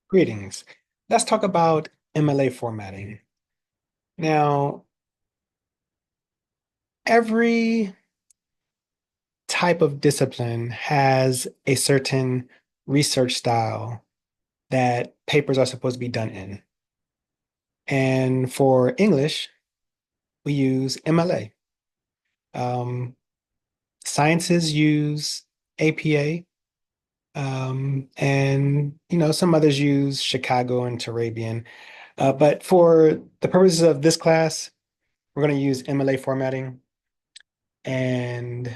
Greetings. Let's talk about MLA formatting. Now, every type of discipline has a certain research style that papers are supposed to be done in. And for English, we use MLA. Um, Sciences use APA, and some others use Chicago and Turabian. But for the purposes of this class, we're going to use MLA formatting. And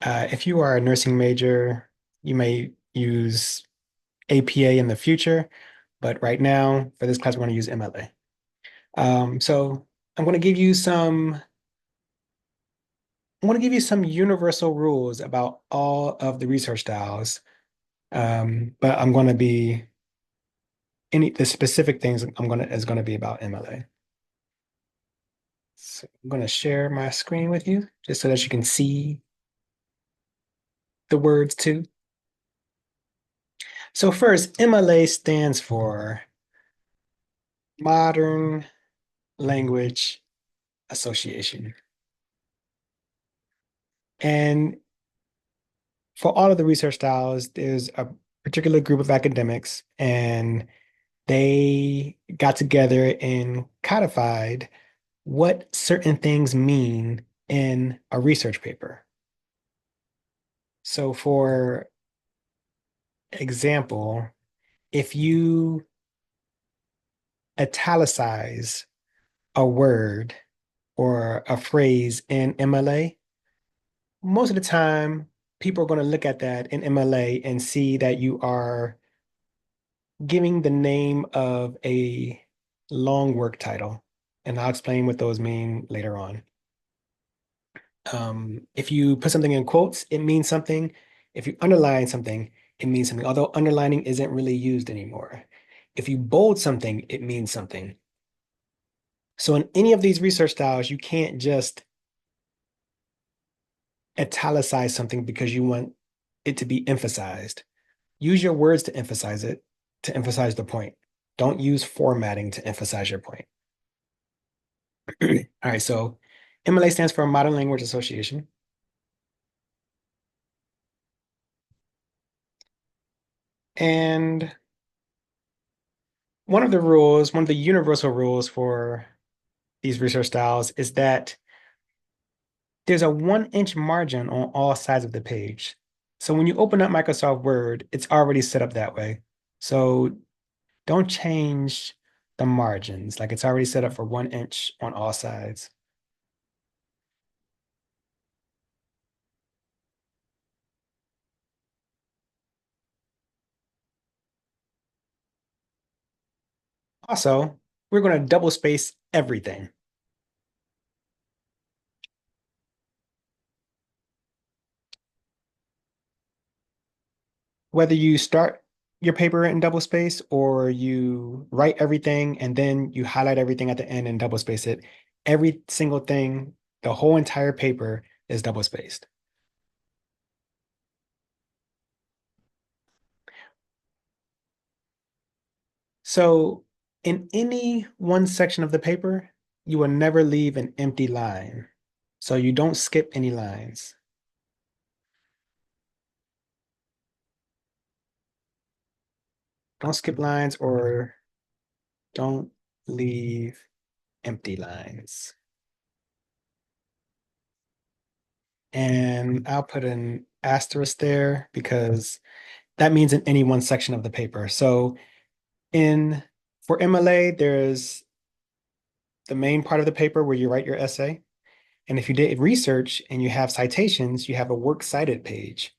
if you are a nursing major, you may use APA in the future, but right now for this class, we're going to use MLA. So I'm going to give you some, I'm going to give you some universal rules about all of the research styles. But I'm going to be the specific things is going to be about MLA. So I'm going to share my screen with you just so that you can see the words too. So first, MLA stands for Modern Language Association. And for all of the research styles, there's a particular group of academics, and they got together and codified what certain things mean in a research paper. So, for example, if you italicize a word or a phrase in MLA, most of the time, people are going to look at that in MLA and see that you are giving the name of a long work title. And I'll explain what those mean later on. If you put something in quotes, it means something. If you underline something, it means something, although underlining isn't really used anymore. If you bold something, it means something. So in any of these research styles, you can't just italicize something because you want it to be emphasized. Use your words to emphasize it, to emphasize the point. Don't use formatting to emphasize your point. All right, so MLA stands for Modern Language Association. And one of the universal rules for these research styles is that there's a 1 inch margin on all sides of the page. So when you open up Microsoft Word, it's already set up that way. So don't change the margins. Like it's already set up for 1 inch on all sides. Also, we're going to double space everything. Whether you start your paper in double space or you write everything and then you highlight everything at the end and double space it, every single thing, the whole entire paper is double spaced. So in any one section of the paper, you will never leave an empty line. So you don't skip any lines. Don't skip lines or don't leave empty lines. And I'll put an asterisk there because that means in any one section of the paper. So in for MLA, there's the main part of the paper where you write your essay. And if you did research and you have citations, you have a works cited page.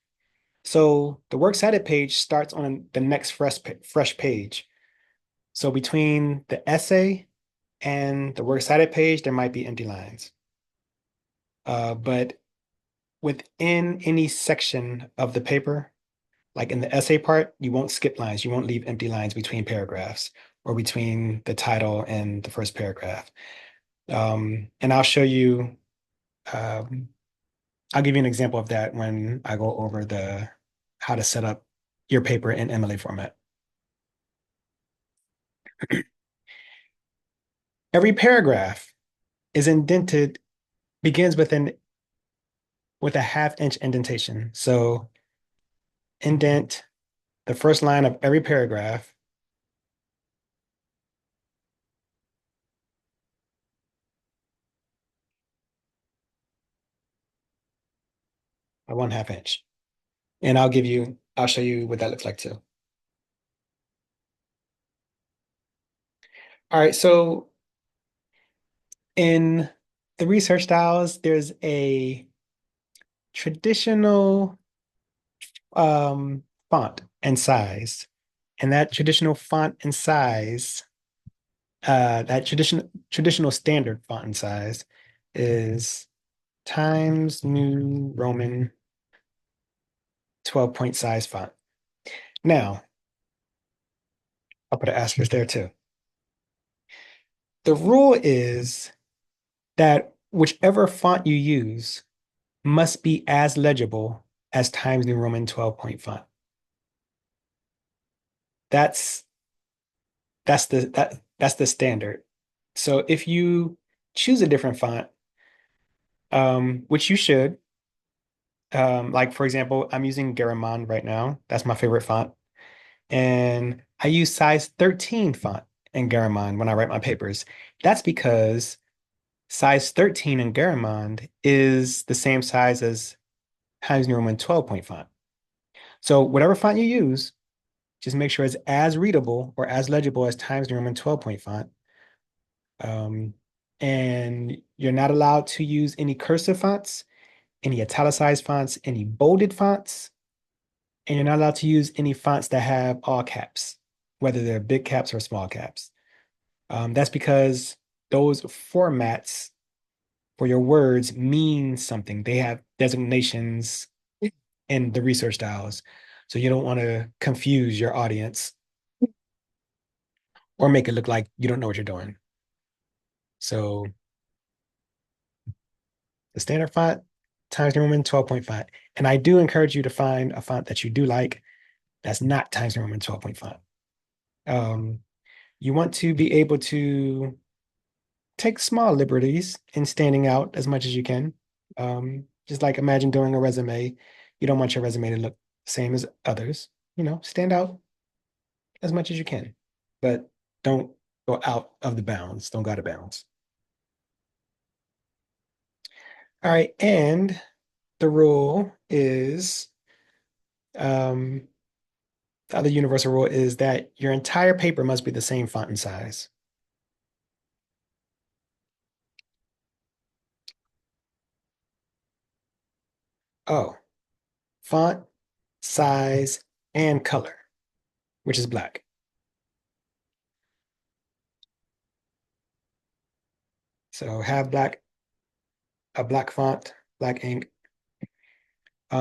So the works cited page starts on the next fresh page. So between the essay and the works cited page, there might be empty lines. But within any section of the paper, like in the essay part, you won't skip lines. You won't leave empty lines between paragraphs or between the title and the first paragraph. And um, I'll give you an example of that when I go over the how to set up your paper in MLA format. Every paragraph is indented, begins with a half-inch indentation. So indent the first line of every paragraph by 1/2 inch. And I'll show you what that looks like too. All right, so in the research styles, there's a traditional font and size. And that traditional font and size, that traditional standard font and size is Times New Roman 12-point size font. Now, I'll put an asterisk there too. The rule is that whichever font you use must be as legible as Times New Roman 12-point font. That's that's the standard. So if you choose a different font, which you should, like for example, I'm using Garamond right now. That's my favorite font. And I use size 13 font in Garamond when I write my papers. That's because size 13 in Garamond is the same size as Times New Roman 12-point font. So whatever font you use, just make sure it's as readable or as legible as Times New Roman 12-point font. Um, and you're not allowed to use any cursive fonts, any italicized fonts, any bolded fonts, and you're not allowed to use any fonts that have all caps, whether they're big caps or small caps. That's because those formats for your words mean something. They have designations in the research styles. So you don't want to confuse your audience or make it look like you don't know what you're doing. So the standard font, Times New Roman 12-point font. And I do encourage you to find a font that you do like that's not Times New Roman 12-point font. Um, you want to be able to take small liberties in standing out as much as you can. Just like imagine doing a resume. You don't want your resume to look the same as others. Stand out as much as you can, but don't go out of the bounds. Don't go out of bounds. All right. And the rule is um, the other universal rule is that your entire paper must be the same font and size. Oh, font, size, and color, which is black. So have a black font, black ink.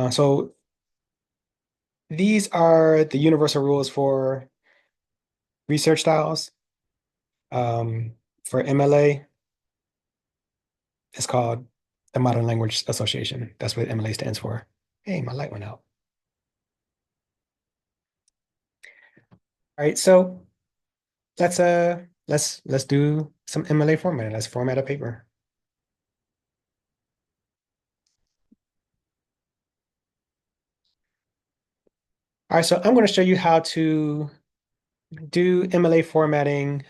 So these are the universal rules for research styles. For MLA, it's called the Modern Language Association. That's what MLA stands for. Hey, my light went out. All right, so let's do some MLA formatting. Let's format a paper. All right, so I'm going to show you how to do MLA formatting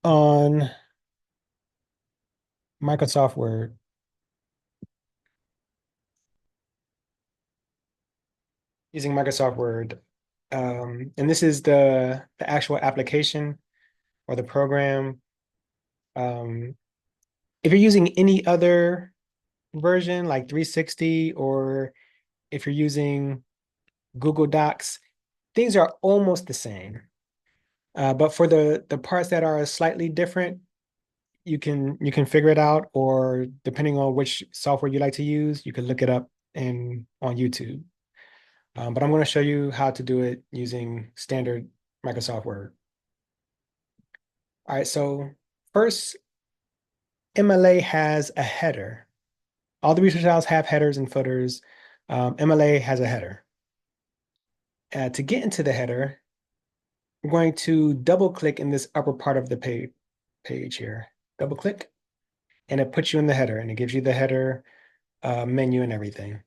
on Microsoft Word. Using Microsoft Word. And this is the actual application or the program. Um, if you're using any other version like 360 or if you're using Google Docs, things are almost the same. But for the parts that are slightly different, you can figure it out, or depending on which software you like to use, you can look it up in on YouTube. But I'm going to show you how to do it using standard Microsoft Word. All right, so first, MLA has a header. All the research files have headers and footers. MLA has a header. To get into the header, we're going to double click in this upper part of the page here. Double click, and it puts you in the header, and it gives you the header menu and everything.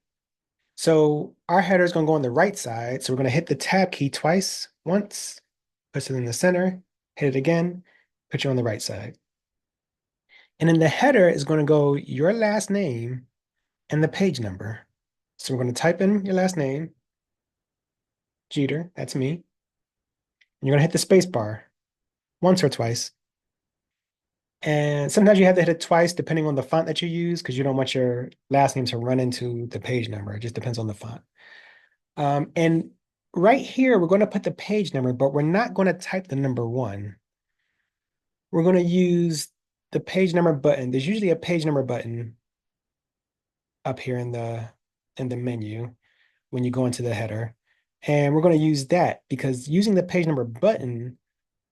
So our header is going to go on the right side. So we're going to hit the tab key twice, once, puts it in the center, hit it again, put you on the right side. And in the header is going to go your last name and the page number. So we're going to type in your last name, Jeter, that's me. And you're going to hit the space bar once or twice. And sometimes you have to hit it twice depending on the font that you use because you don't want your last name to run into the page number. It just depends on the font. And right here, we're going to put the page number, but we're not going to type the number one. We're going to use the page number button. There's usually a page number button up here in the menu when you go into the header. And we're going to use that because using the page number button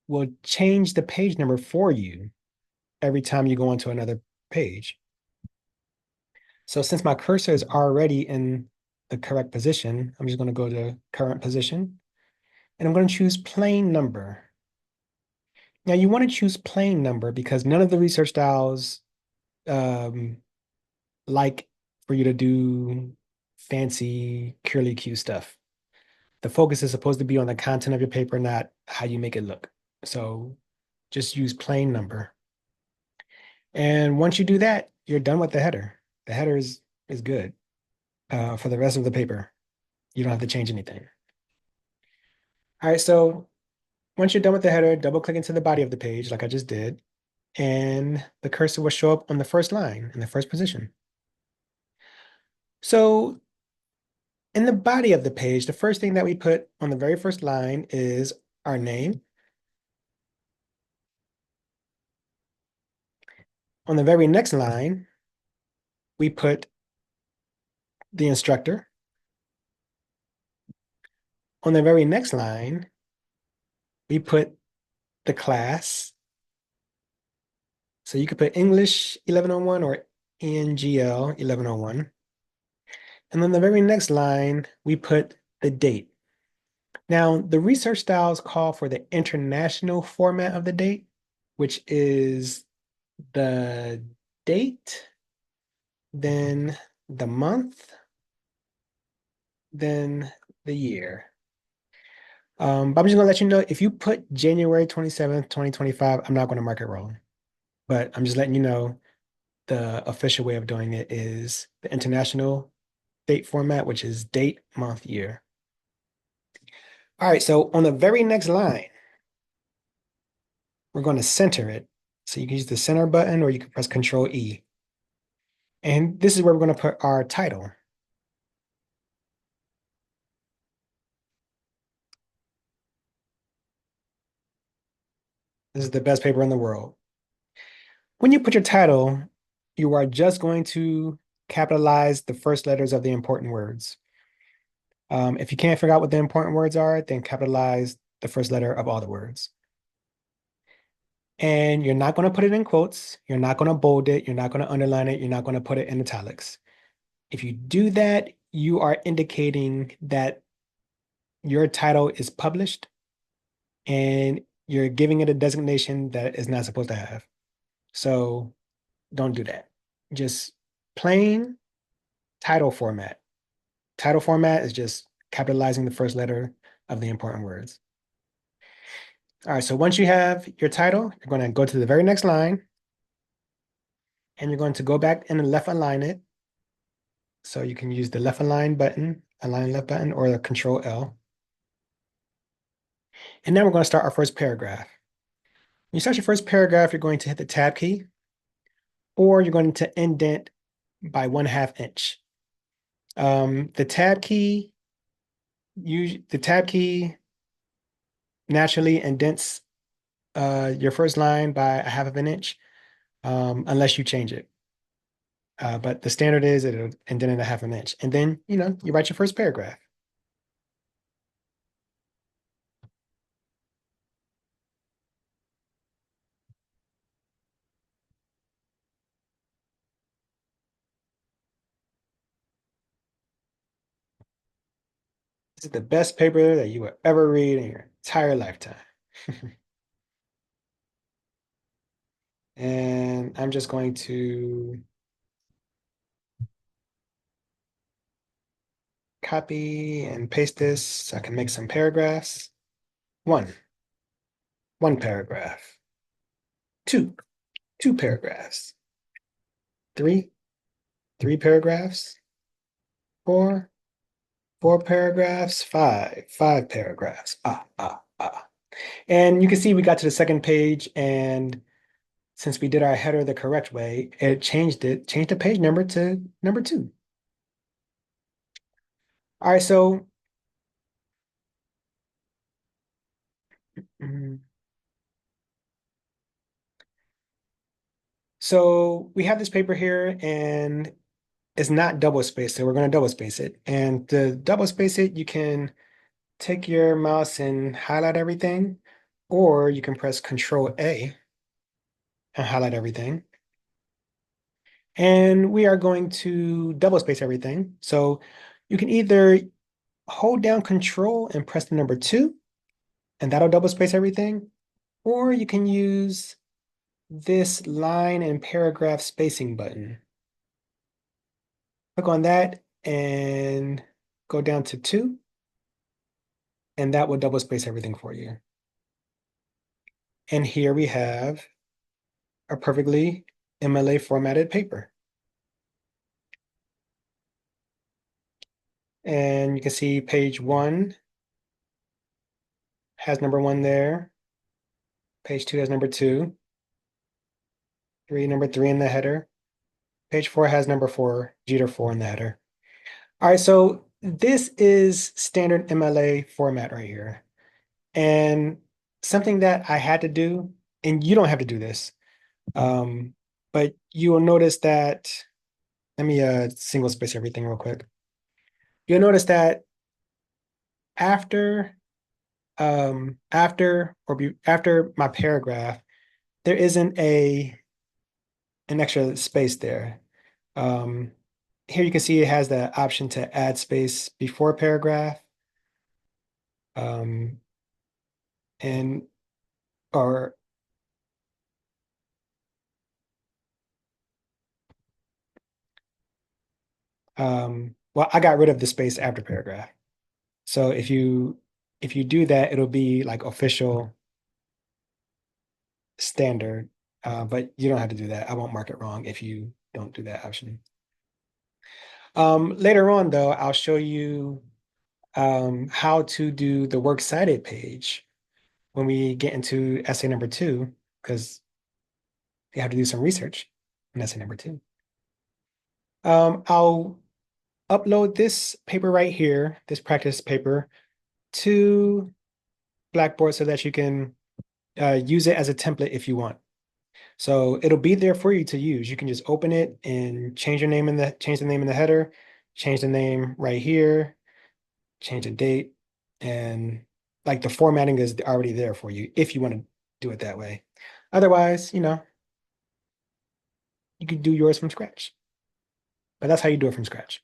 will change the page number for you every time you go onto another page. So since my cursor is already in the correct position, I'm just going to go to current position and I'm going to choose plain number. Now you want to choose plain number because none of the research styles um, like for you to do fancy curly Q stuff. The focus is supposed to be on the content of your paper, not how you make it look. So just use plain number. And once you do that, you're done with the header. The header is good for the rest of the paper. You don't have to change anything. All right, so once you're done with the header, double click into the body of the page like I just did, and the cursor will show up on the first line in the first position. So in the body of the page, the first thing that we put on the very first line is our name. On the very next line, we put the instructor. On the very next line, we put the class. So you could put English 1101 or NGL 1101. And then the very next line, we put the date. Now, the research styles call for the international format of the date, which is the date, then the month, then the year. But I'm just gonna let you know if you put January 27th, 2025, I'm not gonna mark it wrong. But I'm just letting you know the official way of doing it is the international date format, which is date, month, year. All right, so on the very next line, we're going to center it. So you can use the center button or you can press Control E. And this is where we're going to put our title. This is the best paper in the world. When you put your title, you are just going to capitalize the first letters of the important words. If you can't figure out what the important words are, then capitalize the first letter of all the words. And you're not going to put it in quotes. You're not going to bold it. You're not going to underline it. You're not going to put it in italics. If you do that, you are indicating that your title is published and you're giving it a designation that it's not supposed to have. So don't do that. Just plain title format. Title format is just capitalizing the first letter of the important words. All right, so once you have your title, you're going to go to the very next line and you're going to go back and left align it. So you can use the left align button, align left button, or the Control L. And now we're going to start our first paragraph. When you start your first paragraph, you're going to hit the tab key, or you're going to indent by 1/2 inch. The tab key, the tab key naturally indents your first line by 1/2 of an inch, unless you change it. But the standard is it'll indent it 1/2 an inch. And then, you write your first paragraph. This is the best paper that you will ever read in your entire lifetime. And I'm just going to copy and paste this so I can make some paragraphs. One, one paragraph. Two, two paragraphs. Three, three paragraphs. Four, four paragraphs. Five paragraphs. Ah. And you can see we got to the second page, and since we did our header the correct way, changed the page number to number 2. All right, mm, so we have this paper here, and it's not double spaced, so we're going to double space it. And to double space it, you can take your mouse and highlight everything, or you can press Control A and highlight everything. And we are going to double space everything. So you can either hold down Control and press the number 2, and that'll double space everything. Or you can use this line and paragraph spacing button. Click on that and go down to 2, and that will double space everything for you. And here we have a perfectly MLA formatted paper. And you can see page 1 has number 1 there. Page 2 has number 2. Number 3 in the header. Page 4 has number 4, Jeter 4 in the header. All right, so this is standard MLA format right here. And something that I had to do, and you don't have to do this, but you will notice that, let me single space everything real quick. You'll notice that after after my paragraph, there isn't an extra space there. Um, Here you can see it has the option to add space before paragraph, um, and or well, I got rid of the space after paragraph. So if you do that, it'll be like official standard, but you don't have to do that. I won't mark it wrong if you don't do that option. Later on, though, I'll show you how to do the works cited page when we get into essay number 2, because you have to do some research in essay number 2. I'll upload this paper right here, this practice paper, to Blackboard so that you can use it as a template if you want. So it'll be there for you to use. You can just open it and change the name in the header, change the name right here, change the date, and like the formatting is already there for you if you want to do it that way. Otherwise, you can do yours from scratch. But that's how you do it from scratch.